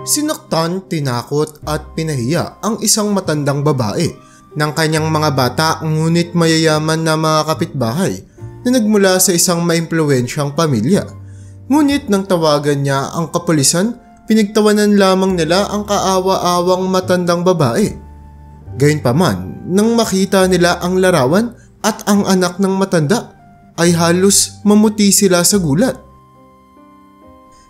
Sinaktan, tinakot at pinahiya ang isang matandang babae ng kanyang mga bata ngunit mayayaman na mga kapitbahay na nagmula sa isang maimpluwensyang pamilya. Ngunit nang tawagan niya ang kapulisan, pinagtawanan lamang nila ang kaawa-awang matandang babae. Gayunpaman, nang makita nila ang larawan at ang anak ng matanda, ay halos mamuti sila sa gulat.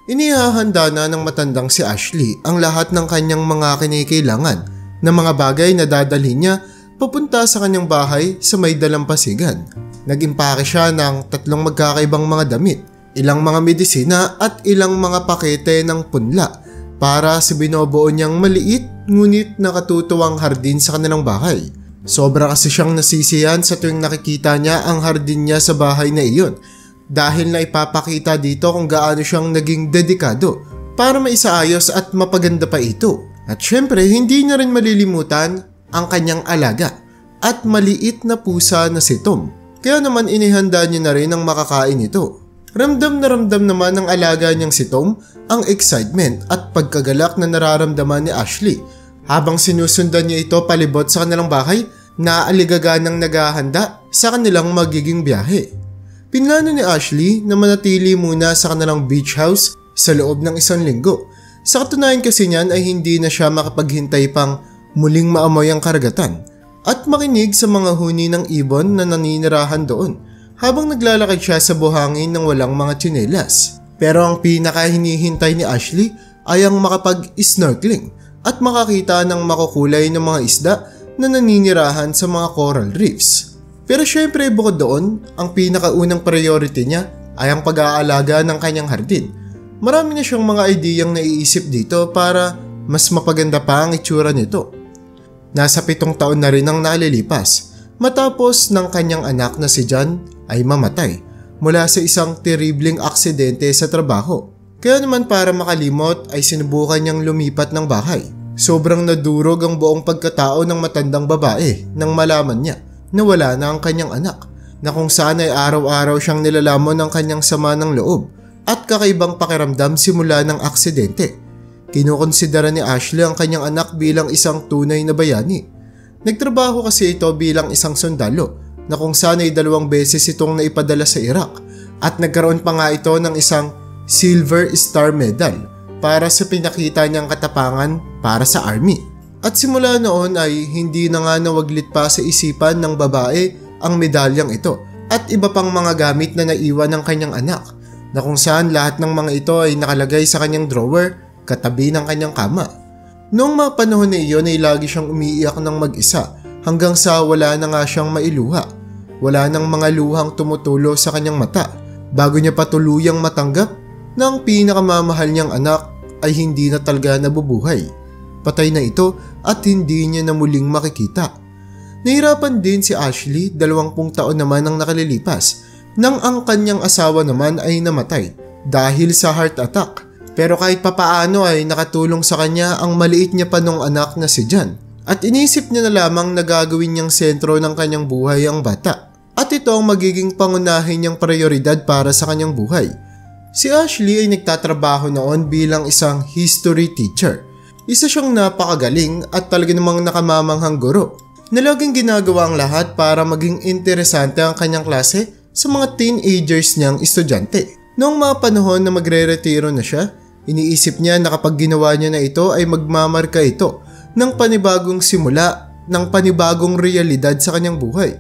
Inihahanda na ng matandang si Ashley ang lahat ng kanyang mga kinikailangan na mga bagay na dadalhin niya papunta sa kanyang bahay sa may dalampasigan. Nag-impake siya ng 3 magkakaibang mga damit, ilang mga medisina at ilang mga pakete ng punla para sa binubuo niyang maliit ngunit nakatutuwang hardin sa kanilang bahay. Sobra kasi siyang nasisiyahan sa tuwing nakikita niya ang hardin niya sa bahay na iyon dahil na ipapakita dito kung gaano siyang naging dedikado para maisaayos at mapaganda pa ito. At syempre hindi niya rin malilimutan ang kanyang alaga at maliit na pusa na si Tom. Kaya naman inihanda niya na rin ang makakain ito. Ramdam na ramdam naman ng alaga niyang si Tom ang excitement at pagkagalak na nararamdaman ni Ashley habang sinusundan niya ito palibot sa kanilang bahay na aligaganang naghahanda sa kanilang magiging biyahe. Pinlano ni Ashley na manatili muna sa kanilang beach house sa loob ng 1 linggo. Sa katunayan kasi niyan ay hindi na siya makapaghintay pang muling maamoy ang karagatan at makinig sa mga huni ng ibon na naninirahan doon habang naglalakad siya sa buhangin ng walang mga tsinelas. Pero ang pinakahinihintay ni Ashley ay ang makapag-snorkeling at makakita ng makukulay ng mga isda na naninirahan sa mga coral reefs. Pero syempre bukod doon, ang pinakaunang priority niya ay ang pag-aalaga ng kanyang hardin. Marami na siyang mga ideyang naiisip dito para mas mapaganda pa ang itsura nito. Nasa 7 taon na rin ang nalilipas matapos ng kanyang anak na si John ay mamatay mula sa isang terribleng aksidente sa trabaho. Kaya naman para makalimot ay sinubukan niyang lumipat ng bahay. Sobrang nadurog ang buong pagkatao ng matandang babae nang malaman niya na wala na ang kanyang anak, na kung saan ay araw-araw siyang nilalamon ng kanyang sama ng loob at kakaibang pakiramdam simula ng aksidente. Kinukonsidera ni Ashley ang kanyang anak bilang isang tunay na bayani. Nagtrabaho kasi ito bilang isang sundalo na kung saan ay 2 beses itong naipadala sa Iraq at nagkaroon pa nga ito ng isang Silver Star Medal para sa pinakita niyang katapangan para sa army. At simula noon ay hindi na nga nawaglit pa sa isipan ng babae ang medalyang ito at iba pang mga gamit na naiwan ng kanyang anak na kung saan lahat ng mga ito ay nakalagay sa kanyang drawer katabi ng kanyang kama. Noong mga panahon na iyon ay lagi siyang umiiyak ng mag-isa hanggang sa wala na nga siyang mailuha. Wala nang mga luhang tumutulo sa kanyang mata bago niya patuluyang matanggap na ang pinakamamahal niyang anak ay hindi na talaga nabubuhay. Patay na ito at hindi niya na muling makikita. Nahirapan din si Ashley, 20 taon naman ang nakalilipas nang ang kanyang asawa naman ay namatay dahil sa heart attack. Pero kahit papaano ay nakatulong sa kanya ang maliit niya pa nung anak na si John at inisip niya na lamang na gagawin niyang sentro ng kanyang buhay ang bata at ito ang magiging pangunahin niyang prioridad para sa kanyang buhay. Si Ashley ay nagtatrabaho noon bilang isang history teacher. Isa siyang napakagaling at talaga namang nakamamanghang guro na laging ginagawa ang lahat para maging interesante ang kanyang klase sa mga teenagers niyang estudyante. Noong mga panahon na magre-retiro na siya, iniisip niya na kapag ginawa niya na ito ay magmamarka ito ng panibagong simula ng panibagong realidad sa kanyang buhay.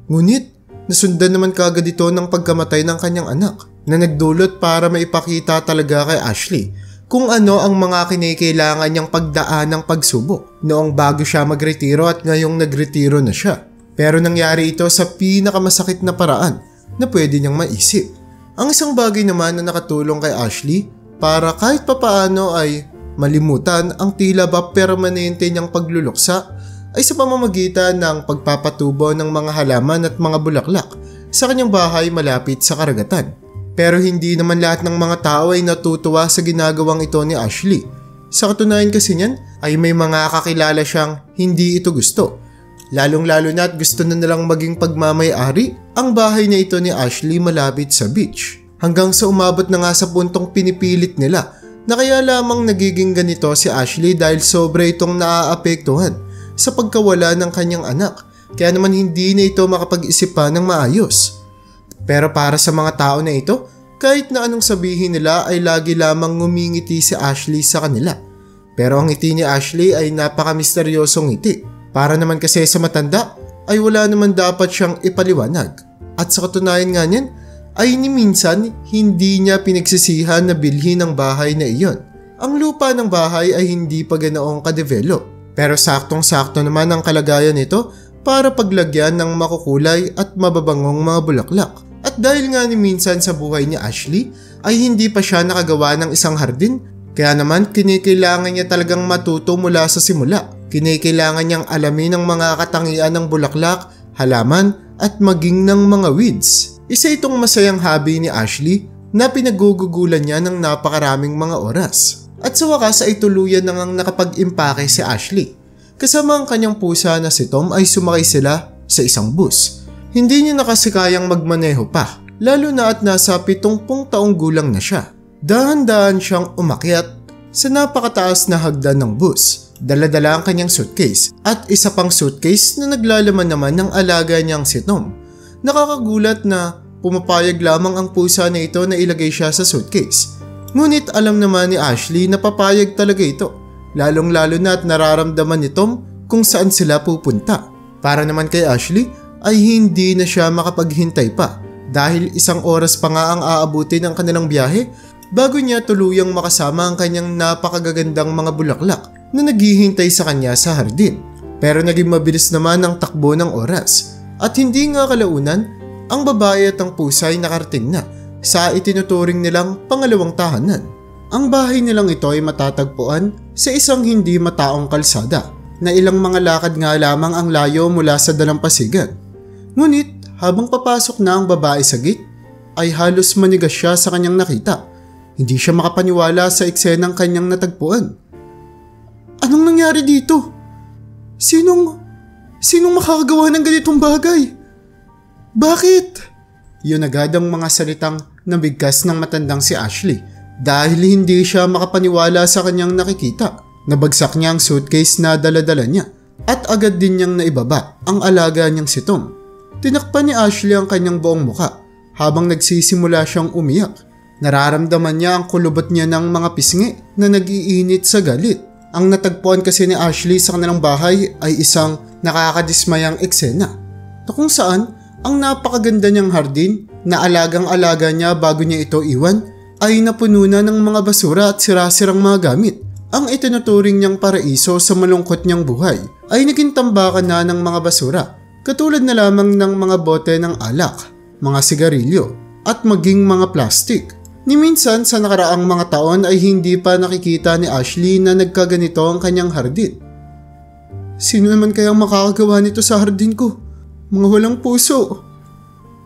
Ngunit nasundan naman kaagad ito ng pagkamatay ng kanyang anak na nagdulot para maipakita talaga kay Ashley kung ano ang mga kinikailangan niyang pagdaan ng pagsubok noong bago siya magretiro at ngayong nagretiro na siya. Pero nangyari ito sa pinakamasakit na paraan na pwede niyang maisip. Ang isang bagay naman na nakatulong kay Ashley para kahit papaano ay malimutan ang tila ba permanente niyang pagluluksa ay sa pamamagitan ng pagpapatubo ng mga halaman at mga bulaklak sa kanyang bahay malapit sa karagatan. Pero hindi naman lahat ng mga tao ay natutuwa sa ginagawang ito ni Ashley. Sa katunayan kasi niyan ay may mga kakilala siyang hindi ito gusto. Lalong-lalo na at gusto na nilang maging pagmamay-ari ang bahay na ito ni Ashley malapit sa beach. Hanggang sa umabot na nga sa puntong pinipilit nila na kaya lamang nagiging ganito si Ashley dahil sobra itong naaapektuhan sa pagkawala ng kanyang anak, kaya naman hindi na ito makapag-isip pa ng maayos. Pero para sa mga tao na ito, kahit na anong sabihin nila ay lagi lamang ngumingiti si Ashley sa kanila. Pero ang ngiti ni Ashley ay napaka-misteryosong ngiti. Para naman kasi sa matanda ay wala naman dapat siyang ipaliwanag. At sa katunayan nga niyan ay ni minsan hindi niya pinagsisihan na bilhin ang bahay na iyon. Ang lupa ng bahay ay hindi pa ganoong ka-develop. Pero saktong-sakto naman ang kalagayan nito para paglagyan ng makukulay at mababangong mga bulaklak. At dahil nga ni minsan sa buhay ni Ashley ay hindi pa siya nakagawa ng isang hardin, kaya naman kinikailangan niya talagang matuto mula sa simula. Kinikailangan niyang alamin ang mga katangian ng bulaklak, halaman at maging ng mga weeds. Isa itong masayang hobby ni Ashley na pinagugugulan niya ng napakaraming mga oras. At sa wakas ay tuluyan nang nakapag-impake si Ashley. Kasama ang kanyang pusa na si Tom ay sumakay sila sa isang bus. Hindi niya nakasikayang magmaneho pa, lalo na at nasa 70 taong gulang na siya. Dahan-dahan siyang umakyat sa napakataas na hagdan ng bus. Dala-dala ang kanyang suitcase at isa pang suitcase na naglalaman naman ng alaga niyang si Tom. Nakakagulat na pumapayag lamang ang pusa na ito na ilagay siya sa suitcase. Ngunit alam naman ni Ashley na papayag talaga ito, lalong-lalo na at nararamdaman ni Tom kung saan sila pupunta. Para naman kay Ashley ay hindi na siya makapaghintay pa dahil 1 oras pa nga ang aabutin ng kanilang biyahe bago niya tuluyang makasama ang kanyang napakagagandang mga bulaklak na naghihintay sa kanya sa hardin. Pero naging mabilis naman ang takbo ng oras at hindi nga kalaunan ang babae at ang pusa ay nakarating na sa itinuturing nilang pangalawang tahanan. Ang bahay nilang ito ay matatagpuan sa isang hindi mataong kalsada na ilang mga lakad nga lamang ang layo mula sa dalampasigan. Ngunit habang papasok na ang babae sa gate ay halos manigas siya sa kanyang nakita. Hindi siya makapaniwala sa eksenang kanyang natagpuan. Anong nangyari dito? Sinong makakagawa ng ganitong bagay? Bakit? Yun agad ang mga salitang nabigkas ng matandang si Ashley dahil hindi siya makapaniwala sa kanyang nakikita. Nabagsak niya ang suitcase na dala-dala niya at agad din niyang naibaba ang alaga niyang si Tom. Tinakpan ni Ashley ang kanyang buong muka habang nagsisimula siyang umiyak. Nararamdaman niya ang kulubot niya ng mga pisngi na nag-iinit sa galit. Ang natagpuan kasi ni Ashley sa kanilang bahay ay isang nakakadismayang eksena na kung saan ang napakaganda niyang hardin na alagang-alaga niya bago niya ito iwan ay napuno na ng mga basura at sira-sirang mga gamit. Ang itinuturing niyang paraiso sa malungkot niyang buhay ay naging tambakan na ng mga basura, katulad na lamang ng mga bote ng alak, mga sigarilyo at maging mga plastik. Ni minsan sa nakaraang mga taon ay hindi pa nakikita ni Ashley na nagkaganito ang kanyang hardin. Sino naman kayang makakagawa nito sa hardin ko? Mga walang puso.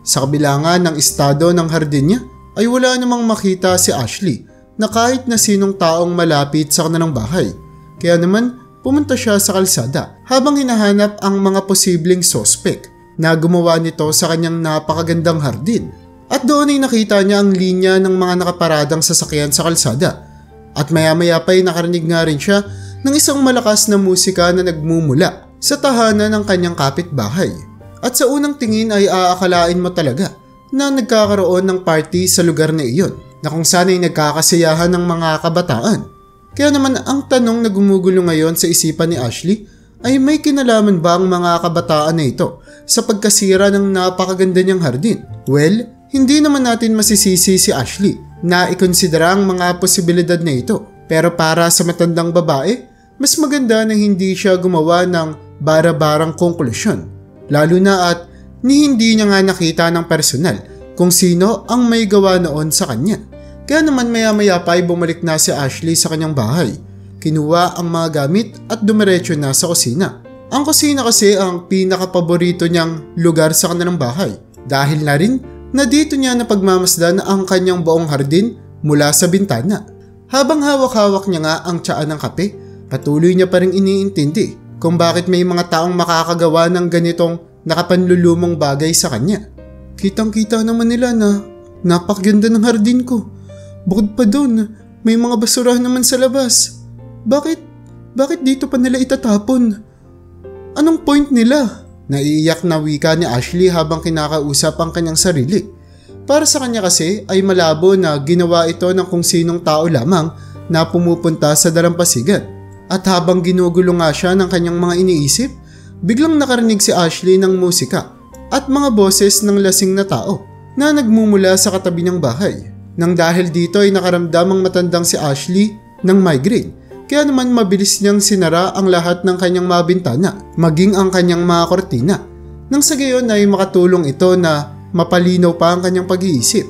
Sa kabila nga ng estado ng hardin niya ay wala namang makita si Ashley na kahit na sinong taong malapit sa kanilang bahay. Kaya naman pumunta siya sa kalsada habang hinahanap ang mga posibleng sospek na gumawa nito sa kanyang napakagandang hardin. At doon ay nakita niya ang linya ng mga nakaparadang sasakyan sa kalsada. At maya-maya pa ay nakarinig nga rin siya ng isang malakas na musika na nagmumula sa tahanan ng kanyang kapitbahay. At sa unang tingin ay aakalain mo talaga na nagkakaroon ng party sa lugar na iyon na kung saan ay nagkakasiyahan ng mga kabataan. Kaya naman ang tanong na gumugulo ngayon sa isipan ni Ashley ay may kinalaman ba ang mga kabataan na ito sa pagkasira ng napakaganda niyang hardin? Well, hindi naman natin masisisi si Ashley na ikonsidera ang mga posibilidad na ito. Pero para sa matandang babae, mas maganda na hindi siya gumawa ng bara-barang konklusyon. Lalo na at hindi niya nga nakita ng personal kung sino ang may gawa noon sa kanya. Kaya naman maya-maya pa ay bumalik na si Ashley sa kanyang bahay. Kinuha ang mga gamit at dumiretso na sa kusina. Ang kusina kasi ang pinakapaborito niyang lugar sa kanilang bahay. Dahil na rin na dito niya napagmamasdan ang kanyang buong hardin mula sa bintana. Habang hawak-hawak niya nga ang tsaa ng kape, patuloy niya pa rin iniintindi kung bakit may mga taong makakagawa ng ganitong nakapanlulumong bagay sa kanya. Kitang-kita naman nila na napakaganda ng hardin ko. Bukod pa doon, May mga basura naman sa labas. Bakit dito pa nila itatapon? Anong point nila? Naiiyak na wika ni Ashley habang kinakausap ang kanyang sarili. Para sa kanya kasi ay malabo na ginawa ito ng kung sinong tao lamang na pumupunta sa dalampasigan. At habang ginugulo nga siya ng kanyang mga iniisip, biglang nakarinig si Ashley ng musika at mga boses ng lasing na tao na nagmumula sa katabi ng bahay. Nang dahil dito ay nakaramdam ang matandang si Ashley ng migraine. Kaya naman mabilis niyang sinara ang lahat ng kanyang mga bintana, maging ang kanyang mga kortina. Nang sa gayon ay makatulong ito na mapalinaw pa ang kanyang pag-iisip.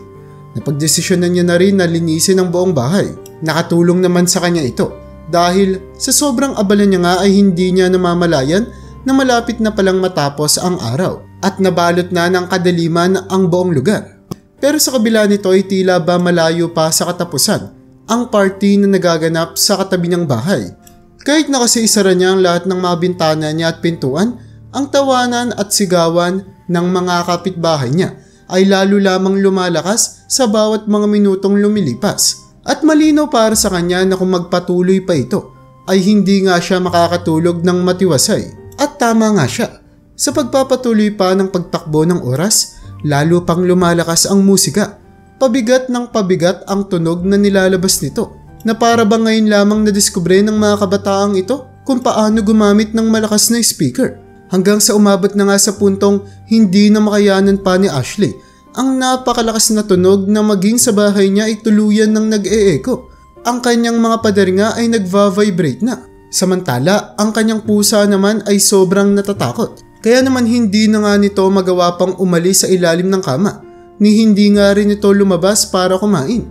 Napagdesisyonan niya na rin na linisin ang buong bahay. Nakatulong naman sa kanya ito dahil sa sobrang abala niya nga ay hindi niya namamalayan na malapit na palang matapos ang araw at nabalot na ng kadaliman ang buong lugar. Pero sa kabila nito ay tila ba malayo pa sa katapusan ang party na nagaganap sa katabi ng bahay. Kahit nakasiisara niya ang lahat ng mga bintana niya at pintuan, ang tawanan at sigawan ng mga kapitbahay niya ay lalo lamang lumalakas sa bawat mga minutong lumilipas. At malinaw para sa kanya na kung magpatuloy pa ito, ay hindi nga siya makakatulog ng matiwasay. At tama nga siya. Sa pagpapatuloy pa ng pagtakbo ng oras, lalo pang lumalakas ang musika. Pabigat ng pabigat ang tunog na nilalabas nito, na para bang ngayon lamang nadiskubre ng mga kabataang ito kung paano gumamit ng malakas na speaker. Hanggang sa umabot na nga sa puntong hindi na makayanan pa ni Ashley ang napakalakas na tunog na maging sa bahay niya ay tuluyan ng nag-e-echo. Ang kanyang mga pader nga ay nagva-vibrate na. Samantala, ang kanyang pusa naman ay sobrang natatakot. Kaya naman hindi na nga nito magawa pang umalis sa ilalim ng kama. Ni hindi nga rin ito lumabas para kumain.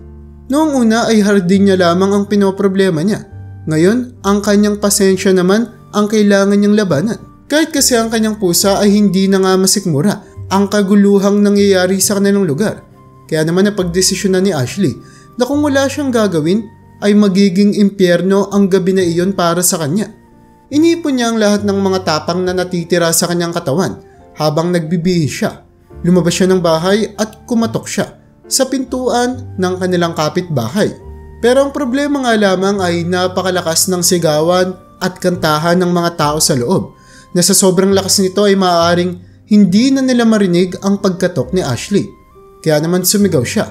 Noong una ay hardin niya lamang ang pinoproblema niya. Ngayon, ang kanyang pasensya naman ang kailangan niyang labanan. Kahit kasi ang kanyang pusa ay hindi na nga masikmura ang kaguluhang nangyayari sa kanilang lugar. Kaya naman napagdesisyonan ni Ashley na kung wala siyang gagawin ay magiging impyerno ang gabi na iyon para sa kanya. Inipon niya ang lahat ng mga tapang na natitira sa kanyang katawan habang nagbibihis siya. Lumabas siya ng bahay at kumatok siya sa pintuan ng kanilang kapitbahay. Pero ang problema nga lamang ay napakalakas ng sigawan at kantahan ng mga tao sa loob, na sa sobrang lakas nito ay maaaring hindi na nila marinig ang pagkatok ni Ashley. Kaya naman sumigaw siya.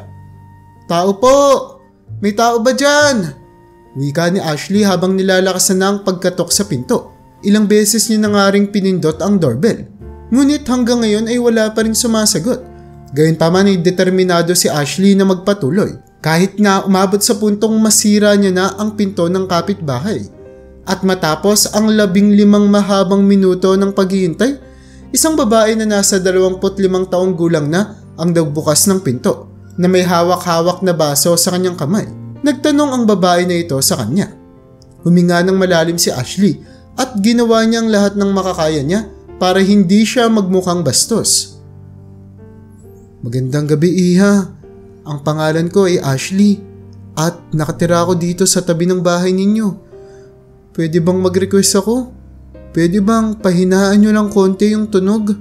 "Tao po! May tao ba dyan?" Wika ni Ashley habang nilalakasan na ang pagkatok sa pinto. Ilang beses niya na nga ring pinindot ang doorbell. Ngunit hanggang ngayon ay wala pa rin sumasagot. Gayunpaman ay determinado si Ashley na magpatuloy kahit na umabot sa puntong masira niya na ang pinto ng kapitbahay. At matapos ang 15 mahabang minuto ng paghihintay, isang babae na nasa 25 taong gulang na ang nagbukas ng pinto na may hawak-hawak na baso sa kanyang kamay. Nagtanong ang babae na ito sa kanya. Huminga ng malalim si Ashley at ginawa niya ang lahat ng makakaya niya para hindi siya magmukhang bastos. "Magandang gabi, Iha. Ang pangalan ko ay Ashley at nakatira ako dito sa tabi ng bahay ninyo. Pwede bang mag-request ako? Pwede bang pahinaan nyo lang konti yung tunog?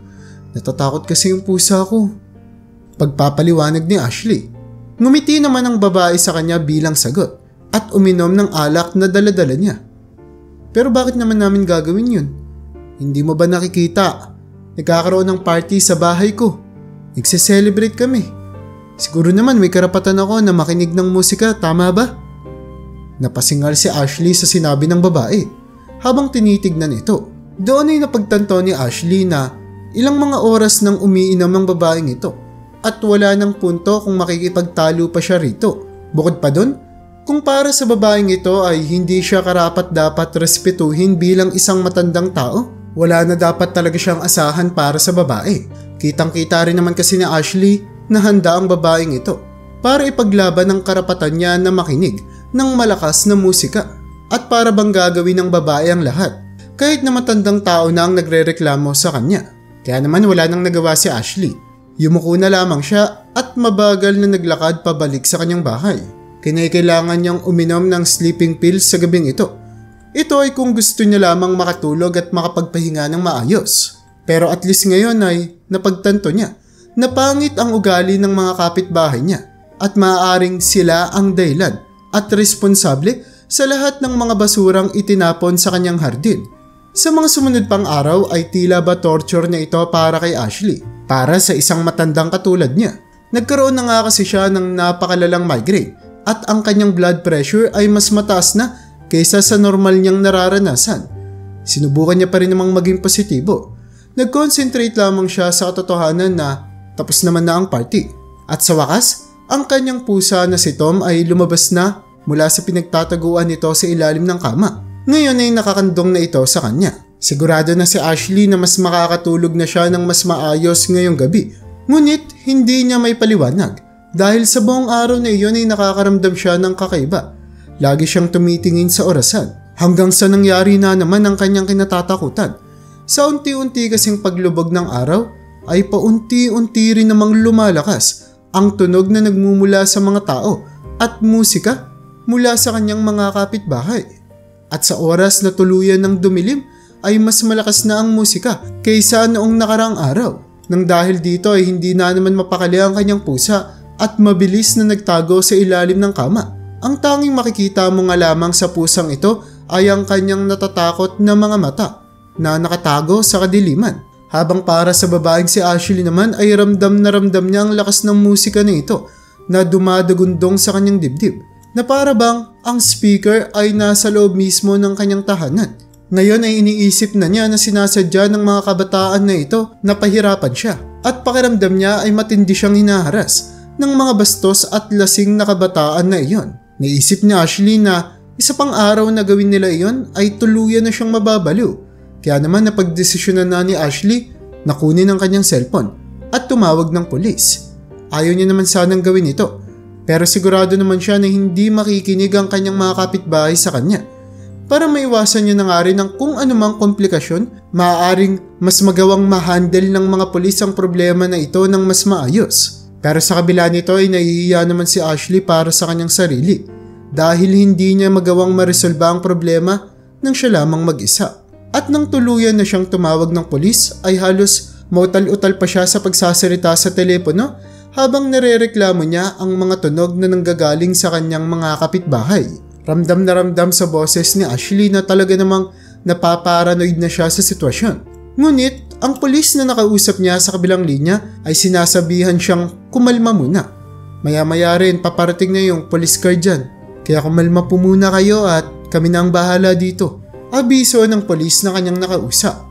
Natatakot kasi yung pusa ko." Pagpapaliwanag ni Ashley. Ngumiti naman ang babae sa kanya bilang sagot at uminom ng alak na dala-dala niya. "Pero bakit naman namin gagawin yun? Hindi mo ba nakikita? Nagkakaroon ng party sa bahay ko. Nagse-celebrate kami. Siguro naman may karapatan ako na makinig ng musika, tama ba?" Napasingal si Ashley sa sinabi ng babae habang tinitignan ito. Doon ay napagtanto ni Ashley na ilang mga oras nang umiinom ang babaeng ito at wala ng punto kung makikipagtalo pa siya rito. Bukod pa doon, kung para sa babaeng ito ay hindi siya karapat-dapat respetuhin bilang isang matandang tao, wala na dapat talaga siyang asahan para sa babae. Kitang-kita rin naman kasi ni Ashley na handa ang babaeng ito para ipaglaban ang karapatan niya na makinig ng malakas na musika at para bang gagawin ng babae ang lahat kahit na matandang tao na ang nagrereklamo sa kanya. Kaya naman wala nang nagawa si Ashley. Yumuko na lamang siya at mabagal na naglakad pabalik sa kanyang bahay. Kinailangan niyang uminom ng sleeping pills sa gabing ito. Ito ay kung gusto niya lamang makatulog at makapagpahinga ng maayos. Pero at least ngayon ay napagtanto niya na pangit ang ugali ng mga kapitbahay niya at maaaring sila ang dahilan at responsable sa lahat ng mga basurang itinapon sa kanyang hardin. Sa mga sumunod pang araw ay tila ba torture na ito para kay Ashley, para sa isang matandang katulad niya. Nagkaroon na nga kasi siya ng napakalalang migraine at ang kanyang blood pressure ay mas mataas na kaysa sa normal niyang nararanasan. Sinubukan niya pa rin namang maging positibo. Nag-concentrate lamang siya sa katotohanan na tapos naman na ang party. At sa wakas, ang kanyang pusa na si Tom ay lumabas na mula sa pinagtataguan nito sa ilalim ng kama. Ngayon ay nakakandong na ito sa kanya. Sigurado na si Ashley na mas makakatulog na siya ng mas maayos ngayong gabi. Ngunit hindi niya may paliwanag dahil sa buong araw na iyon ay nakakaramdam siya ng kakaiba. Lagi siyang tumitingin sa orasan hanggang sa nangyari na naman ang kanyang kinatatakutan. Sa unti-unti kasing paglubog ng araw ay paunti-unti rin namang lumalakas ang tunog na nagmumula sa mga tao at musika mula sa kanyang mga kapitbahay. At sa oras na tuluyan ng dumilim ay mas malakas na ang musika kaysa noong nakarang araw. Nang dahil dito ay hindi na naman mapakali ang kanyang pusa at mabilis na nagtago sa ilalim ng kama. Ang tanging makikita mo nga lamang sa pusang ito ay ang kanyang natatakot na mga mata na nakatago sa kadiliman. Habang para sa babaeng si Ashley naman ay ramdam na ramdam niya ang lakas ng musika na ito na dumadagundong sa kanyang dibdib. Na para bang ang speaker ay nasa loob mismo ng kanyang tahanan. Ngayon ay iniisip na niya na sinasadya ng mga kabataan na ito na pahirapan siya. At pakiramdam niya ay matindi siyang hinaharas ng mga bastos at lasing na kabataan na iyon. Naisip ni Ashley na isa pang araw na gawin nila iyon ay tuluyan na siyang mababaliw. Kaya naman napagdesisyonan na ni Ashley na kunin ang kanyang cellphone at tumawag ng pulis. Ayaw niya naman sanang gawin ito, pero sigurado naman siya na hindi makikinig ang kanyang mga kapitbahay sa kanya. Para maiwasan niya na nga rin ang kung anumang komplikasyon, maaaring mas magawang ma-handle ng mga pulis ang problema na ito ng mas maayos. Pero sa kabila nito ay nahihiya naman si Ashley para sa kanyang sarili dahil hindi niya magawang maresolba ang problema nang siya lamang mag-isa. At nang tuluyan na siyang tumawag ng pulis ay halos mautal-utal pa siya sa pagsasalita sa telepono habang narereklamo niya ang mga tunog na nanggagaling sa kanyang mga kapitbahay. Ramdam na ramdam sa boses ni Ashley na talaga namang napaparanoid na siya sa sitwasyon. Ngunit ang pulis na nakausap niya sa kabilang linya ay sinasabihan siyang kumalma muna. Maya-maya rin paparating na yung police car dyan. Kaya kumalma po muna kayo at kami na ang bahala dito. Abiso ng pulis na kanyang nakausap.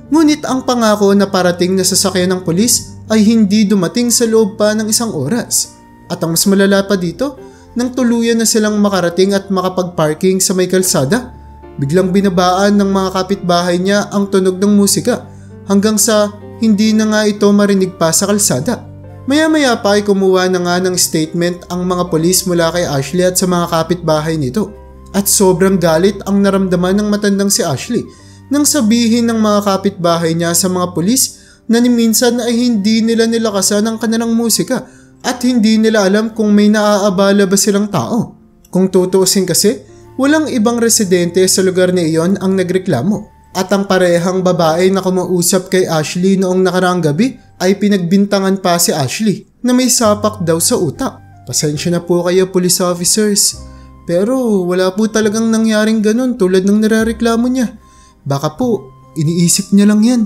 Ngunit ang pangako na parating na sasakyan ng pulis ay hindi dumating sa loob pa ng isang oras. At ang mas malala pa dito, nang tuluyan na silang makarating at makapag-parking sa may kalsada, biglang binabaan ng mga kapitbahay niya ang tunog ng musika hanggang sa hindi na nga ito marinig pa sa kalsada. Maya-maya pa ay kumuha na nga ng statement ang mga pulis mula kay Ashley at sa mga kapitbahay nito. At sobrang galit ang naramdaman ng matandang si Ashley nang sabihin ng mga kapitbahay niya sa mga pulis na ni minsan ay hindi nila nilakasan ang kanilang musika at hindi nila alam kung may naaabala ba silang tao. Kung tutuusin kasi, walang ibang residente sa lugar na iyon ang nagreklamo. At ang parehang babae na kumausap kay Ashley noong nakaraang gabi ay pinagbintangan pa si Ashley na may sapak daw sa utak. Pasensya na po kayo police officers. Pero wala po talagang nangyaring ganun tulad ng nirareklamo niya. Baka po, iniisip niya lang yan.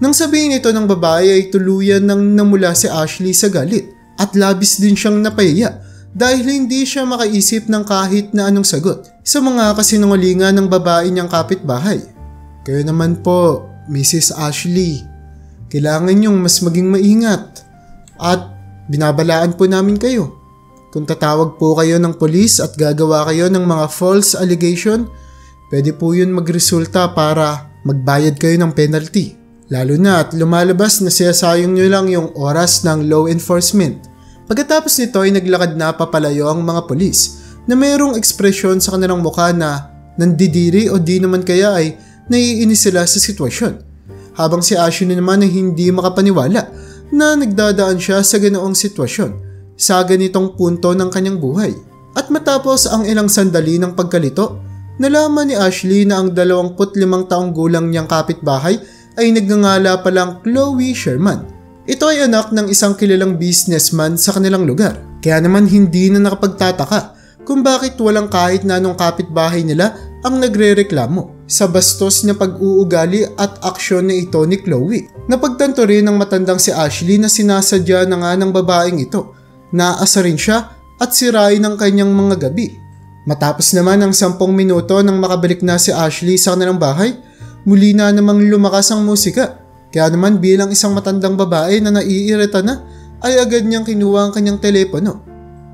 Nang sabihin ito ng babae ay tuluyan nang namula si Ashley sa galit at labis din siyang napahiya dahil hindi siya makaisip ng kahit na anong sagot sa mga kasinungalingan ng babae niyang kapitbahay. Kayo naman po, Mrs. Ashley, kailangan niyong mas maging maingat at binabalaan po namin kayo. Kung tatawag po kayo ng polis at gagawa kayo ng mga false allegation, pwede po yun magresulta para magbayad kayo ng penalty. Lalo na at lumalabas na siyasayang nyo lang yung oras ng law enforcement. Pagkatapos nito ay naglakad na papalayo ang mga polis na mayroong ekspresyon sa kanilang mukha na nandidiri o di naman kaya ay naiinis sila sa sitwasyon. Habang si Ashley naman ay hindi makapaniwala na nagdadaan siya sa ganoong sitwasyon sa ganitong punto ng kanyang buhay. At matapos ang ilang sandali ng pagkalito, nalaman ni Ashley na ang 25 taong gulang niyang kapitbahay ay nagngangalan palang Chloe Sherman. Ito ay anak ng isang kilalang businessman sa kanilang lugar. Kaya naman hindi na nakapagtataka kung bakit walang kahit na anong kapitbahay nila ang nagrereklamo sa bastos na pag-uugali at aksyon na ito ni Chloe. Napagtanto rin ng matandang si Ashley na sinasadya na nga ng babaeng ito na aasarin siya at sirain ang kanyang mga gabi. Matapos naman ang 10 minuto nang makabalik na si Ashley sa kanilang bahay, muli na namang lumakas ang musika. Kaya naman bilang isang matandang babae na naiirita na, ay agad niyang kinuha ang kanyang telepono.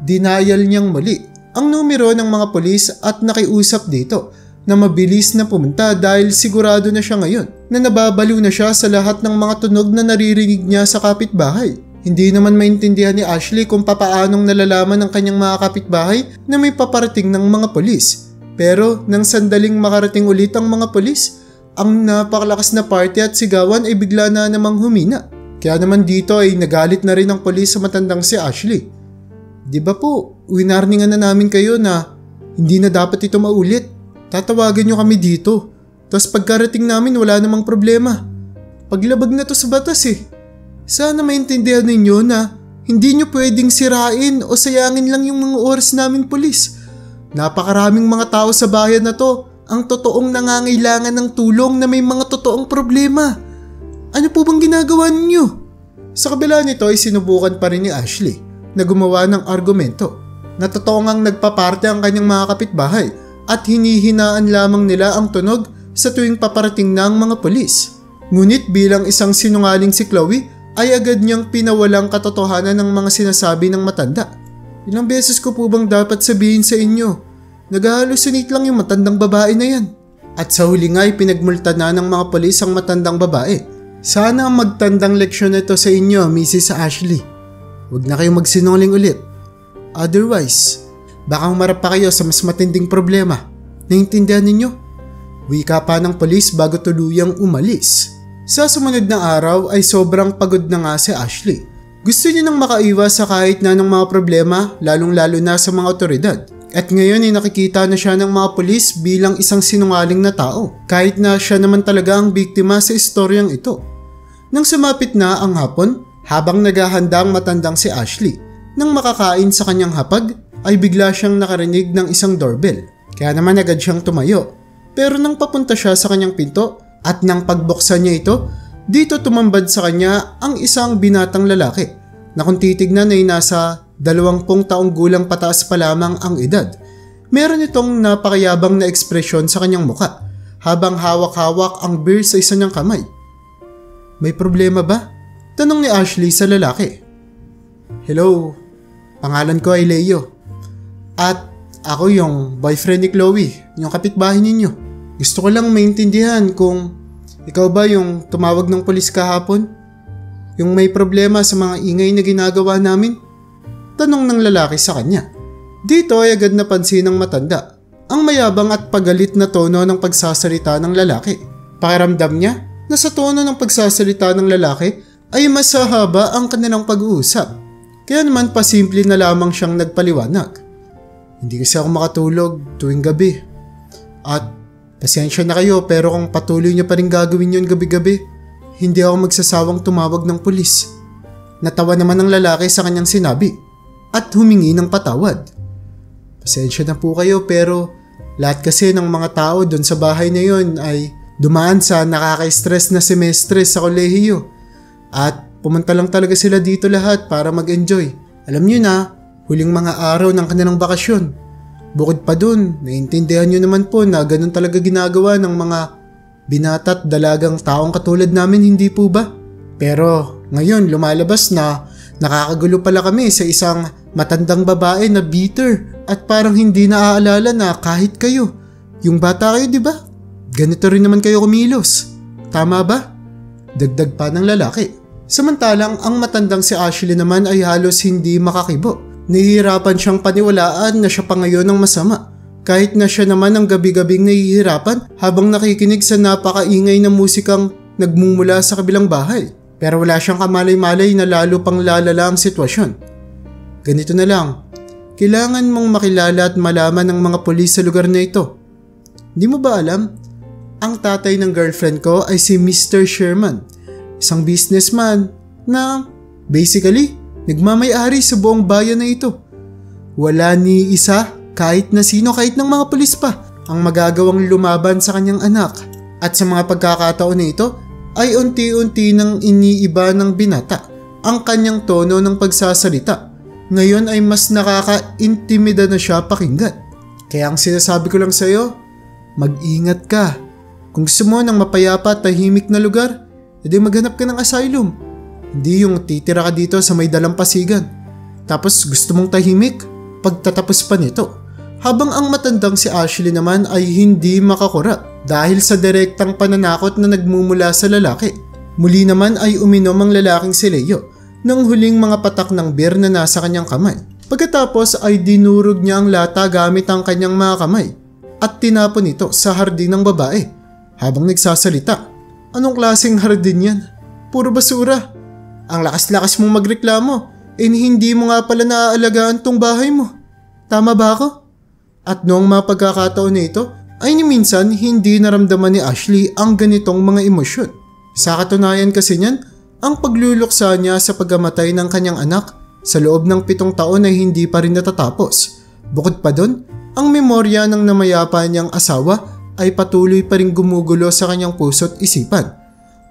Dinayal niyang muli ang numero ng mga pulis at nakiusap dito na mabilis na pumunta dahil sigurado na siya ngayon na nababaliw na siya sa lahat ng mga tunog na naririnig niya sa kapitbahay. Hindi naman maintindihan ni Ashley kung papaanong nalalaman ng kanyang mga kapitbahay na may paparating ng mga pulis. Pero nang sandaling makarating ulit ang mga pulis, ang napakalakas na party at sigawan ay bigla na namang humina. Kaya naman dito ay nagalit na rin ang pulis sa matandang si Ashley. Di ba po, winarningan na namin kayo na hindi na dapat ito maulit. Tatawagan nyo kami dito. Tapos pagkarating namin wala namang problema. Paglabag na to sa batas eh. Sana maintindihan ninyo na hindi nyo pwedeng sirain o sayangin lang yung mga oras namin pulis. Napakaraming mga tao sa bayan na to ang totoong nangangailangan ng tulong na may mga totoong problema. Ano po bang ginagawa ninyo? Sa kabila nito ay sinubukan pa rin ni Ashley na gumawa ng argumento na totoo ngang nagpaparte ang kanyang mga kapitbahay at hinihinaan lamang nila ang tunog sa tuwing paparating na ang mga pulis. Ngunit bilang isang sinungaling si Chloe ay agad niyang pinawalang katotohanan ng mga sinasabi ng matanda. Ilang beses ko po bang dapat sabihin sa inyo? Nag-halusinate lang yung matandang babae na yan. At sa huli nga ay pinagmulta na ng mga pulis ang matandang babae. Sana magtandang leksyon ito sa inyo, Mrs. Ashley. Huwag na kayong magsinungaling ulit. Otherwise, baka humarap pa kayo sa mas matinding problema. Naintindihan ninyo? Wika pa ng pulis bago tuluyang umalis. Sa sumunod na araw ay sobrang pagod na nga si Ashley. Gusto niya nang makaiwas sa kahit na ng mga problema, lalong-lalo na sa mga otoridad. At ngayon ay nakikita na siya ng mga pulis bilang isang sinungaling na tao, kahit na siya naman talaga ang biktima sa istoryang ito. Nang sumapit na ang hapon, habang naghahanda ang matandang si Ashley, nang makakain sa kanyang hapag, ay bigla siyang nakarinig ng isang doorbell. Kaya naman agad siyang tumayo. Pero nang papunta siya sa kanyang pinto at nang pagbuksan niya ito, dito tumambad sa kanya ang isang binatang lalaki na kung titignan ay nasa 20 taong gulang pataas pa lamang ang edad. Meron itong napakayabang na ekspresyon sa kanyang muka habang hawak-hawak ang beer sa isa niyang kamay. May problema ba? Tanong ni Ashley sa lalaki. Hello, pangalan ko ay Leo. At ako yung boyfriend ni Chloe, yung kapitbahay ninyo. Gusto ko lang maintindihan kung ikaw ba yung tumawag ng pulis kahapon? Yung may problema sa mga ingay na ginagawa namin? Tanong ng lalaki sa kanya. Dito ay agad napansin ng matanda ang mayabang at pagalit na tono ng pagsasalita ng lalaki. Pakiramdam niya na sa tono ng pagsasalita ng lalaki ay mas haba ang kanilang pag-uusap. Kaya naman pasimple na lamang siyang nagpaliwanag. Hindi kasi ako makatulog tuwing gabi. At pasensya na kayo pero kung patuloy niyo pa rin gagawin yun gabi-gabi, hindi ako magsasawang tumawag ng pulis. Natawa naman ng lalaki sa kanyang sinabi at humingi ng patawad. Pasensya na po kayo pero lahat kasi ng mga tao doon sa bahay na yun ay dumaan sa nakaka-stress na semestre sa kolehiyo. At pumunta lang talaga sila dito lahat para mag-enjoy. Alam nyo na, huling mga araw ng kanilang bakasyon. Bukod pa dun, naiintindihan nyo naman po na ganun talaga ginagawa ng mga binata at dalagang taong katulad namin, hindi po ba? Pero ngayon lumalabas na nakakagulo pala kami sa isang matandang babae na bitter at parang hindi naaalala na kahit kayo, yung bata kayo, di ba? Ganito rin naman kayo kumilos. Tama ba? Dagdag pa ng lalaki. Samantalang ang matandang si Ashley naman ay halos hindi makakibo. Nahihirapan siyang paniwalaan na siya pa ngayon ang masama. Kahit na siya naman ang gabi-gabing nahihirapan habang nakikinig sa napakaingay na musikang nagmumula sa kabilang bahay. Pero wala siyang kamalay-malay na lalo pang lalala ang sitwasyon. Ganito na lang, kailangan mong makilala at malaman ng mga pulis sa lugar na ito. Hindi mo ba alam? Ang tatay ng girlfriend ko ay si Mr. Sherman, isang businessman na basically nagmamay-ari sa buong bayan na ito. Wala ni isa Kahit na sino, kahit ng mga pulis pa, ang magagawang lumaban sa kanyang anak. At sa mga pagkakataon na ito ay unti-unti nang iniiba ng binata ang kanyang tono ng pagsasalita. Ngayon ay mas nakaka-intimida na siya pakinggan. Kaya ang sinasabi ko lang sa'yo, mag-ingat ka. Kung gusto mo ng mapayapa at tahimik na lugar, edi maghanap ka ng asylum. Hindi yung titira ka dito sa may dalampasigan. Tapos gusto mong tahimik pagtatapos pa nito. Habang ang matandang si Ashley naman ay hindi makakurap dahil sa direktang pananakot na nagmumula sa lalaki. Muli naman ay uminom ang lalaking si Leo ng huling mga patak ng beer na nasa kanyang kamay. Pagkatapos ay dinurog niya ang lata gamit ang kanyang mga kamay at tinapon ito sa hardin ng babae habang nagsasalita. Anong klaseng hardin yan? Puro basura. Ang lakas-lakas mong magreklamo, hindi mo nga pala naaalagaan tong bahay mo. Tama ba ako? At noong mga pagkakataon na ito ay ni minsan hindi naramdaman ni Ashley ang ganitong mga emosyon. Sa katunayan kasi niyan, ang pagluluksa niya sa pagkamatay ng kanyang anak sa loob ng 7 taon ay hindi pa rin natatapos. Bukod pa doon, ang memorya ng namayapa niyang asawa ay patuloy pa rin gumugulo sa kanyang puso't isipan.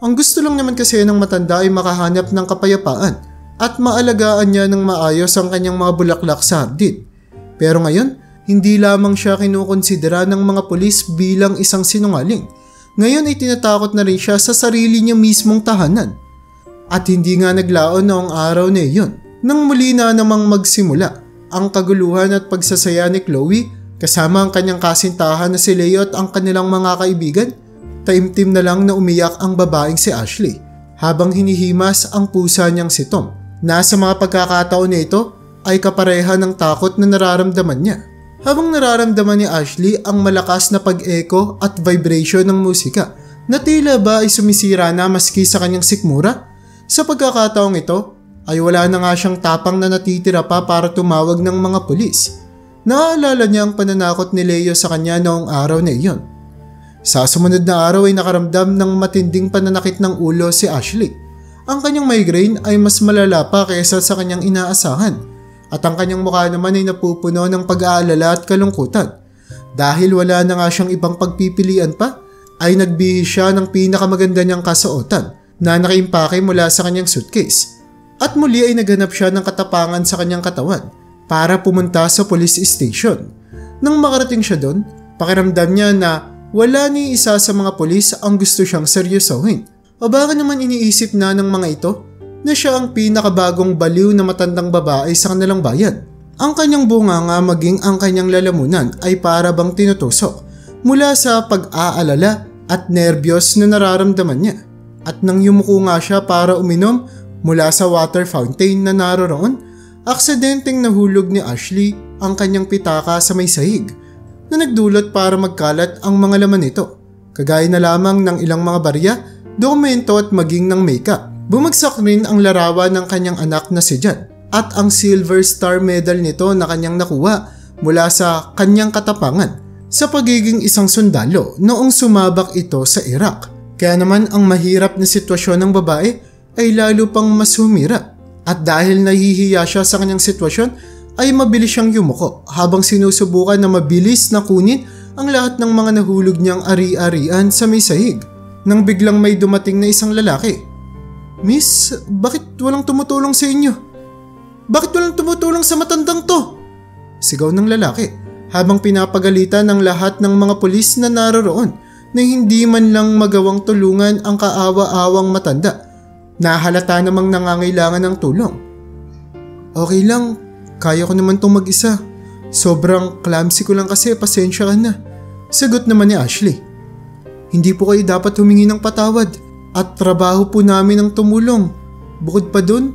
Ang gusto lang naman kasi ng matanda ay makahanap ng kapayapaan at maalagaan niya ng maayos ang kanyang mga bulaklak sa hardin. Pero ngayon, hindi lamang siya kinukonsidera ng mga pulis bilang isang sinungaling. Ngayon ay tinatakot na rin siya sa sarili niya mismong tahanan. At hindi nga naglaon noong araw na iyon nang muli na namang magsimula ang kaguluhan at pagsasaya ni Chloe kasama ang kanyang kasintahan na si Leo at ang kanilang mga kaibigan. Taimtim na lang na umiyak ang babaeng si Ashley habang hinihimas ang pusa niyang si Tom. Nasa mga pagkakataon na ito ay kapareha ng takot na nararamdaman niya. Habang nararamdaman ni Ashley ang malakas na pag-echo at vibration ng musika na tila ba ay sumisira na maski sa kanyang sikmura. Sa pagkakataong ito ay wala na nga siyang tapang na natitira pa para tumawag ng mga pulis. Naaalala niya ang pananakot ni Leo sa kanya noong araw na iyon. Sa sumunod na araw ay nakaramdam ng matinding pananakit ng ulo si Ashley. Ang kanyang migraine ay mas malala pa kaysa sa kanyang inaasahan. At ang kanyang mukha naman ay napupuno ng pag-aalala at kalungkutan. Dahil wala na nga siyang ibang pagpipilian pa, ay nagbihis siya ng pinakamaganda niyang kasuotan na nakaimpake mula sa kanyang suitcase. At muli ay naghanap siya ng katapangan sa kanyang katawan para pumunta sa police station. Nang makarating siya doon, pakiramdam niya na wala ni isa sa mga pulis ang gusto siyang seryosohin. O baka naman iniisip na ng mga ito na siya ang pinakabagong baliw na matandang babae sa kanilang bayan. Ang kanyang bunganga maging ang kanyang lalamunan ay para bang tinutusok mula sa pag-aalala at nerbiyos na nararamdaman niya. At nang yumuko nga siya para uminom mula sa water fountain na naroroon, aksidenteng nahulog ni Ashley ang kanyang pitaka sa may sahig na nagdulot para magkalat ang mga laman nito, kagaya na lamang ng ilang mga barya, dokumento at maging ng makeup. Bumagsak rin ang larawan ng kanyang anak na si John at ang Silver Star Medal nito na kanyang nakuha mula sa kanyang katapangan sa pagiging isang sundalo noong sumabak ito sa Iraq. Kaya naman ang mahirap na sitwasyon ng babae ay lalo pang mas humira at dahil nahihiya siya sa kanyang sitwasyon ay mabilis siyang yumuko habang sinusubukan na mabilis na kunin ang lahat ng mga nahulog niyang ari-arian sa may sahig nang biglang may dumating na isang lalaki. Miss, bakit walang tumutulong sa inyo? Bakit walang tumutulong sa matandang to? Sigaw ng lalaki habang pinapagalitan ng lahat ng mga pulis na naroroon na hindi man lang magawang tulungan ang kaawa-awang matanda na halata namang nangangailangan ng tulong. Okay lang, kaya ko naman tong mag-isa. Sobrang clumsy ko lang kasi, pasensya ka na. Sagot naman ni Ashley. Hindi po kayo dapat humingi ng patawad. At trabaho po namin ang tumulong. Bukod pa dun,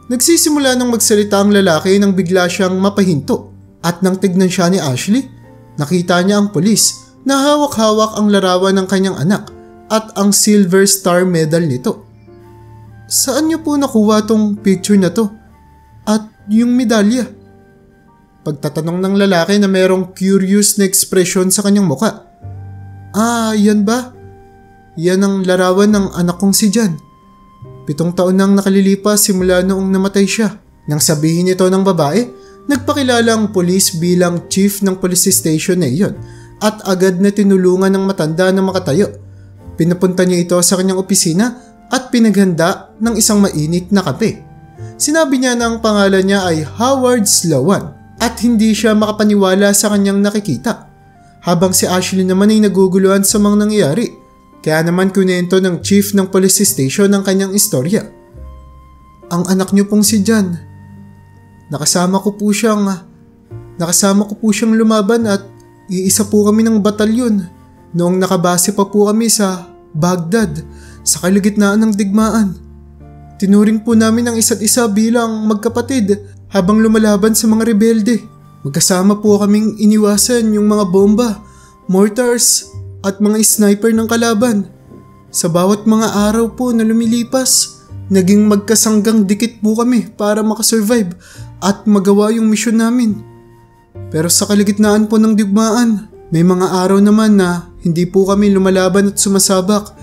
nagsisimula nang magsalita ang lalaki nang bigla siyang mapahinto. At nang tignan siya ni Ashley, nakita niya ang pulis na hawak-hawak ang larawan ng kanyang anak at ang Silver Star Medal nito. Saan niyo po nakuha tong picture na to? At yung medalya? Pagtatanong ng lalaki na merong curious na ekspresyon sa kanyang muka. Yan ba? Yan ang larawan ng anak kong si John. 7 taon nang nakalilipas simula noong namatay siya. Nang sabihin ito ng babae, Nagpakilala ang pulis bilang chief ng police station na iyon at agad na tinulungan ng matanda na makatayo. Pinapunta niya ito sa kanyang opisina at pinaghanda ng isang mainit na kape. Sinabi niya na ang pangalan niya ay Howard Sloan at hindi siya makapaniwala sa kanyang nakikita. Habang si Ashley naman ay naguguluhan sa mga nangyayari, kaya naman kunento ng chief ng police station ang kanyang istorya. Ang anak niyo pong si John, nakasama ko po siyang lumaban at iisa po kami ng batalyon noong nakabase pa po kami sa Baghdad sa kalagitnaan ng digmaan. Tinuring po namin ang isa't isa bilang magkapatid habang lumalaban sa mga rebelde. Magkasama po kaming iniwasan yung mga bomba, mortars at mga sniper ng kalaban. Sa bawat mga araw po na lumilipas, naging magkasanggang dikit po kami para makasurvive at magawa yung misyon namin. Pero sa kalagitnaan po ng digmaan, may mga araw naman na hindi po kami lumalaban at sumasabak.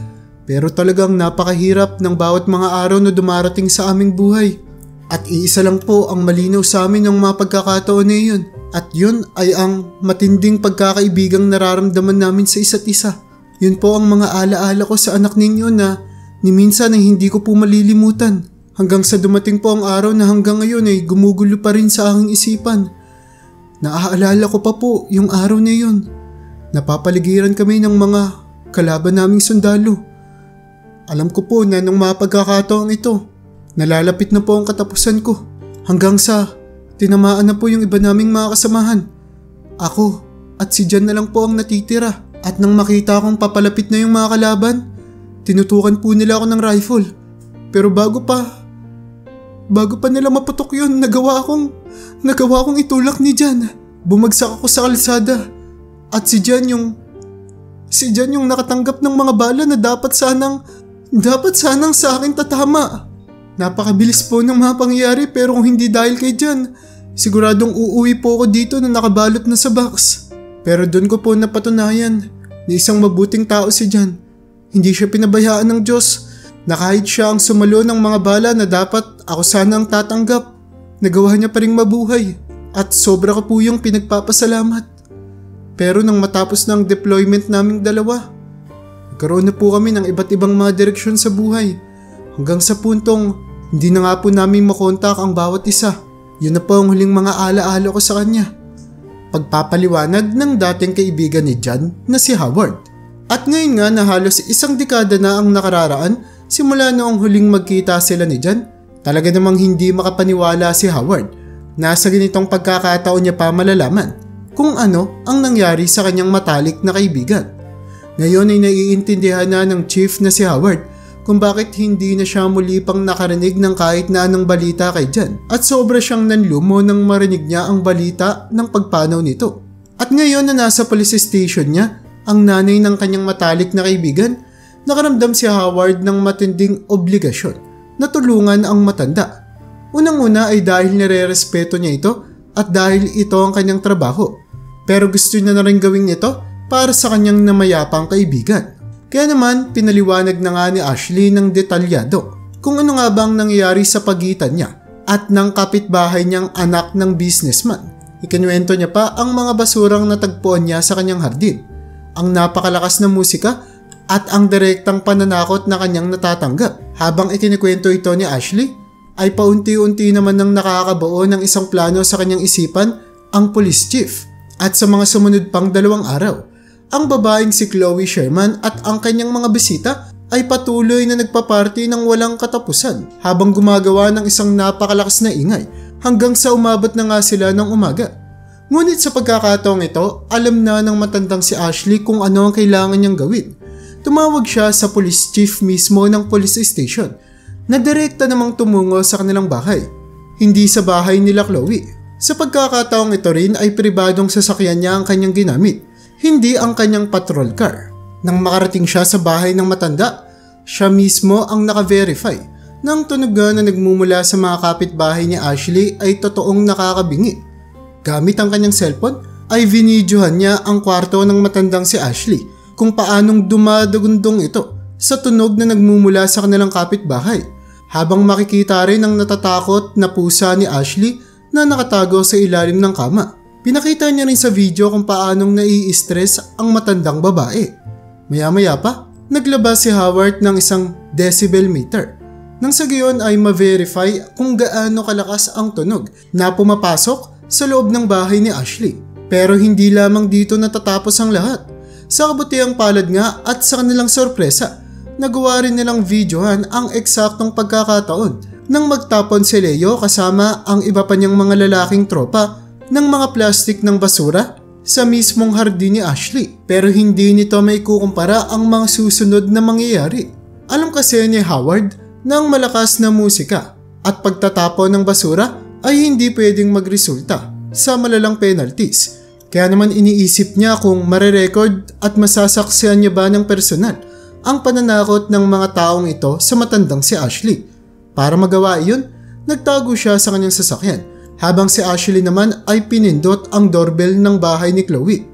Pero talagang napakahirap ng bawat mga araw na dumarating sa aming buhay. At iisa lang po ang malinaw sa amin ng mga pagkakataon na iyon. At yun ay ang matinding pagkakaibigang nararamdaman namin sa isa't isa. Yun po ang mga alaala ko sa anak ninyo na ni minsan ay hindi ko po malilimutan. Hanggang sa dumating po ang araw na hanggang ngayon ay gumugulo pa rin sa aking isipan. Naaalala ko pa po yung araw na yun. Napapaligiran kami ng mga kalaban naming sundalo. Alam ko po na nung mga pagkakataong ito, nalalapit na po ang katapusan ko hanggang sa tinamaan na po yung iba naming mga kasamahan. Ako at si John na lang po ang natitira at nang makita kong papalapit na yung mga kalaban, tinutukan po nila ako ng rifle. Pero bago pa nila maputok yun, nagawa akong itulak ni John. Bumagsak ako sa kalsada at si John yung nakatanggap ng mga bala na dapat sanang sa akin tatama. Napakabilis po ng mga pangyayari pero kung hindi dahil kay John, siguradong uuwi po ako dito na nakabalot na sa box. Pero doon ko po napatunayan na isang mabuting tao si John. Hindi siya pinabayaan ng Diyos na kahit siya ang sumalo ng mga bala na dapat ako sana ang tatanggap, nagawa niya pa ring mabuhay at sobra ko po yung pinagpapasalamat. Pero nang matapos ng deployment naming dalawa, nagkaroon na po kami ng iba't ibang mga direksyon sa buhay hanggang sa puntong hindi na nga po namin makontak ang bawat isa. Yun na po ang huling mga alaala ko sa kanya. Pagpapaliwanag ng dating kaibigan ni John na si Howard. At ngayon nga na halos isang dekada na ang nakararaan simula noong huling magkita sila ni John, talaga namang hindi makapaniwala si Howard na sa ganitong pagkakataon niya pa malalaman kung ano ang nangyari sa kanyang matalik na kaibigan. Ngayon ay naiintindihan na ng chief na si Howard kung bakit hindi na siya muli pang nakarinig ng kahit na anong balita kay John at sobra siyang nanlumo nang marinig niya ang balita ng pagpanaw nito. At ngayon na nasa police station niya, ang nanay ng kanyang matalik na kaibigan, nakaramdam si Howard ng matinding obligasyon na tulungan ang matanda. Unang-una ay dahil nire-respeto niya ito at dahil ito ang kanyang trabaho. Pero gusto niya na rin gawin ito para sa kanyang namayapang kaibigan. Kaya naman pinaliwanag na nga ni Ashley ng detalyado kung ano nga bang nangyayari sa pagitan niya at ng kapitbahay niyang anak ng businessman. Ikinuwento niya pa ang mga basurang natagpuan niya sa kanyang hardin, ang napakalakas na musika at ang direktang pananakot na kanyang natatanggap. Habang ikinikwento ito ni Ashley, ay paunti-unti naman nang nakakabuo ng isang plano sa kanyang isipan ang police chief. At sa mga sumunod pang 2 araw, ang babaeng si Chloe Sherman at ang kanyang mga bisita ay patuloy na nagpaparty ng walang katapusan habang gumagawa ng isang napakalakas na ingay hanggang sa umabot na nga sila ng umaga. Ngunit sa pagkakataong ito, alam na ng matandang si Ashley kung ano ang kailangan niyang gawin. Tumawag siya sa police chief mismo ng police station na direkta namang tumungo sa kanilang bahay, hindi sa bahay nila Chloe. Sa pagkakataong ito rin ay pribadong sasakyan niya ang kanyang ginamit, hindi ang kanyang patrol car. Nang makarating siya sa bahay ng matanda, siya mismo ang naka-verify na ang tunog na nagmumula sa mga kapitbahay ni Ashley ay totoong nakakabingi. Gamit ang kanyang cellphone ay vinidyohan niya ang kwarto ng matandang si Ashley kung paanong dumadagundong ito sa tunog na nagmumula sa kanilang kapitbahay, habang makikita rin ang natatakot na pusa ni Ashley na nakatago sa ilalim ng kama. Pinakita niya rin sa video kung paanong nai-stress ang matandang babae. Maya-maya pa, naglabas si Howard ng isang decibel meter. Nang sa gayon ay ma-verify kung gaano kalakas ang tunog na pumapasok sa loob ng bahay ni Ashley. Pero hindi lamang dito natatapos ang lahat. Sa kabutihang palad nga at sa kanilang sorpresa, nagawa rin nilang videohan ang eksaktong pagkakataon nang magtapon si Leo kasama ang iba pa niyang mga lalaking tropa ng mga plastik ng basura sa mismong hardin ni Ashley. Pero hindi nito may kukumpara ang mga susunod na mangyayari. Alam kasi ni Howard na ang malakas na musika at pagtatapon ng basura ay hindi pwedeng magresulta sa malalang penalties. Kaya naman iniisip niya kung marerecord at masasaksihan niya ba ng personal ang pananakot ng mga taong ito sa matandang si Ashley. Para magawa iyon, nagtago siya sa kanyang sasakyan habang si Ashley naman ay pinindot ang doorbell ng bahay ni Chloe.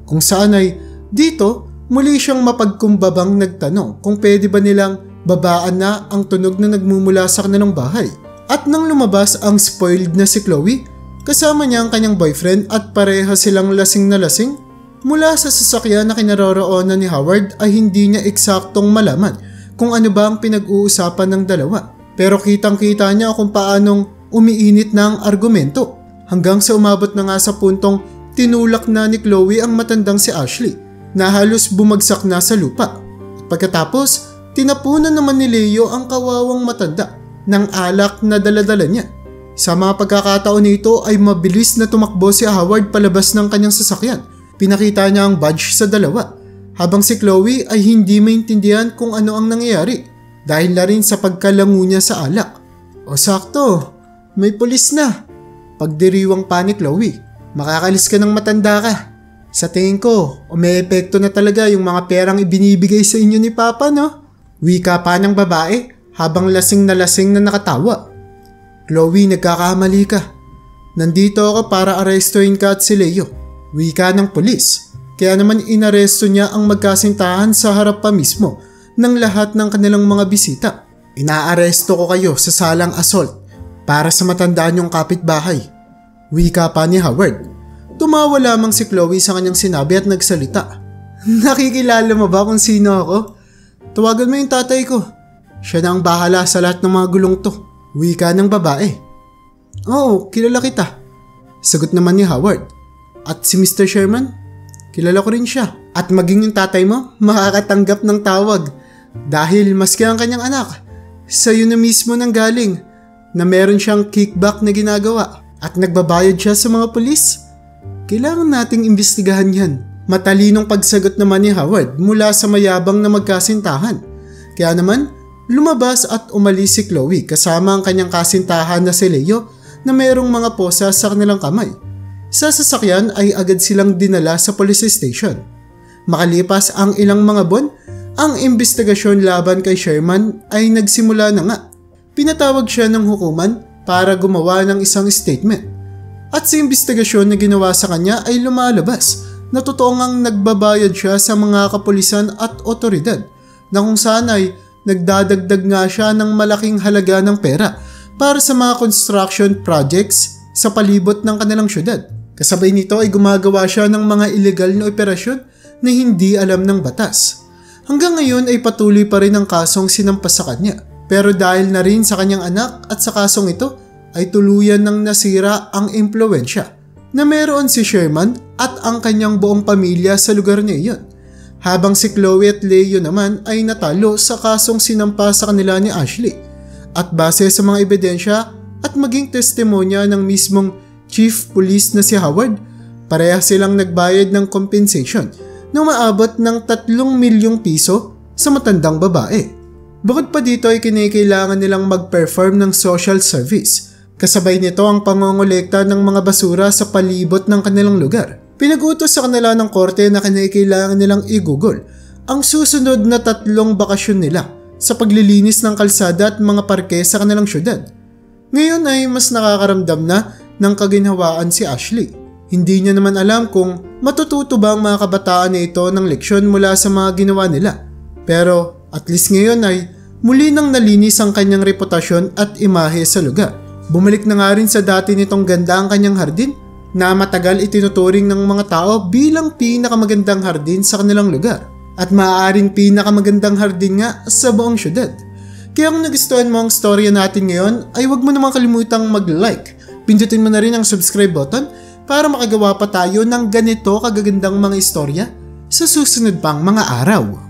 Kung saan ay dito muli siyang mapagkumbabang nagtanong kung pwede ba nilang babaan na ang tunog na nagmumula sa kanilang bahay. At nang lumabas ang spoiled na si Chloe, kasama niya ang kanyang boyfriend at pareha silang lasing na lasing, mula sa sasakyan na kinaroroonan ni Howard ay hindi niya eksaktong malaman kung ano ba ang pinag-uusapan ng dalawa. Pero kitang-kita niya kung paanong umiinit na ang argumento hanggang sa umabot na nga sa puntong tinulak na ni Chloe ang matandang si Ashley na halos bumagsak na sa lupa. At pagkatapos, tinapunan naman ni Leo ang kawawang matanda ng alak na daladala niya. Sa mga pagkakataon nito ay mabilis na tumakbo si Howard palabas ng kanyang sasakyan. Pinakita niya ang badge sa dalawa, habang si Chloe ay hindi maintindihan kung ano ang nangyayari dahil na rin sa pagkalango niya sa alak. O sakto, may pulis na. Pagdiriwang pa ni Chloe, makakalis ka ng matanda ka. Sa tingin ko, epekto na talaga yung mga perang ibinibigay sa inyo ni Papa, no? Wika pa ng babae habang lasing na nakatawa. Chloe, nagkakamali ka. Nandito ako para arestuhin ka at si Leo. Wika ng pulis. Kaya naman inaresto niya ang magkasintahan sa harap pa mismo ng lahat ng kanilang mga bisita. Inaaresto ko kayo sa salang assault para sa matandaan yung kapitbahay. Wika pa ni Howard. Tumawa lamang si Chloe sa kanyang sinabi at nagsalita. Nakikilala mo ba kung sino ako? Tawagan mo yung tatay ko. Siya na ang bahala sa lahat ng mga gulong to. Wika ng babae. Oo, kilala kita. Sagot naman ni Howard. At si Mr. Sherman? Kilala ko rin siya. At maging yung tatay mo, makakatanggap ng tawag. Dahil maski ang kanyang anak, sa'yo na mismo nang galing na meron siyang kickback na ginagawa at nagbabayad siya sa mga pulis. Kailangan nating imbestigahan yan. Matalinong pagsagot naman ni Howard mula sa mayabang na magkasintahan. Kaya naman, lumabas at umalis si Chloe kasama ang kanyang kasintahan na si Leo na mayroong mga posa sa kanilang kamay. Sa sasakyan ay agad silang dinala sa police station. Makalipas ang ilang mga buwan, ang imbestigasyon laban kay Sherman ay nagsimula na nga. Pinatawag siya ng hukuman para gumawa ng isang statement. At sa imbestigasyon na ginawa sa kanya ay lumalabas na totoo ngang nagbabayad siya sa mga kapulisan at otoridad na kung saan ay nagdadagdag nga siya ng malaking halaga ng pera para sa mga construction projects sa palibot ng kanilang syudad. Kasabay nito ay gumagawa siya ng mga illegal na operasyon na hindi alam ng batas. Hanggang ngayon ay patuloy pa rin ang kasong sinampas sa kanya. Pero dahil na rin sa kanyang anak at sa kasong ito ay tuluyan ng nasira ang impluwensya na meron si Sherman at ang kanyang buong pamilya sa lugar niya iyon. Habang si Chloe at Leo naman ay natalo sa kasong sinampas sa kanila ni Ashley. At base sa mga ebidensya at maging testimonya ng mismong Chief Police na si Howard, pareha silang nagbayad ng compensation na maabot ng 3 milyong piso sa matandang babae. Bukod pa dito ay kinikailangan nilang mag-perform ng social service. Kasabay nito ang pangongolekta ng mga basura sa palibot ng kanilang lugar. Pinag-utos sa kanila ng korte na kinikailangan nilang igugol ang susunod na 3 bakasyon nila sa paglilinis ng kalsada at mga parke sa kanilang syudad. Ngayon ay mas nakakaramdam na ng kaginhawaan si Ashley. Hindi niya naman alam kung matututo ba ang mga kabataan na ito ng leksyon mula sa mga ginawa nila. Pero at least ngayon ay muli nang nalinis ang kanyang reputasyon at imahe sa lugar. Bumalik na nga rin sa dati nitong ganda ang kanyang hardin na matagal itinuturing ng mga tao bilang pinakamagandang hardin sa kanilang lugar at maaaring pinakamagandang hardin nga sa buong syudad. Kaya kung nagustuhan mo ang storya natin ngayon ay huwag mo namang kalimutang mag-like. Pindutin mo na rin ang subscribe button para makagawa pa tayo ng ganito kagagandang mga istorya sa susunod pang mga araw.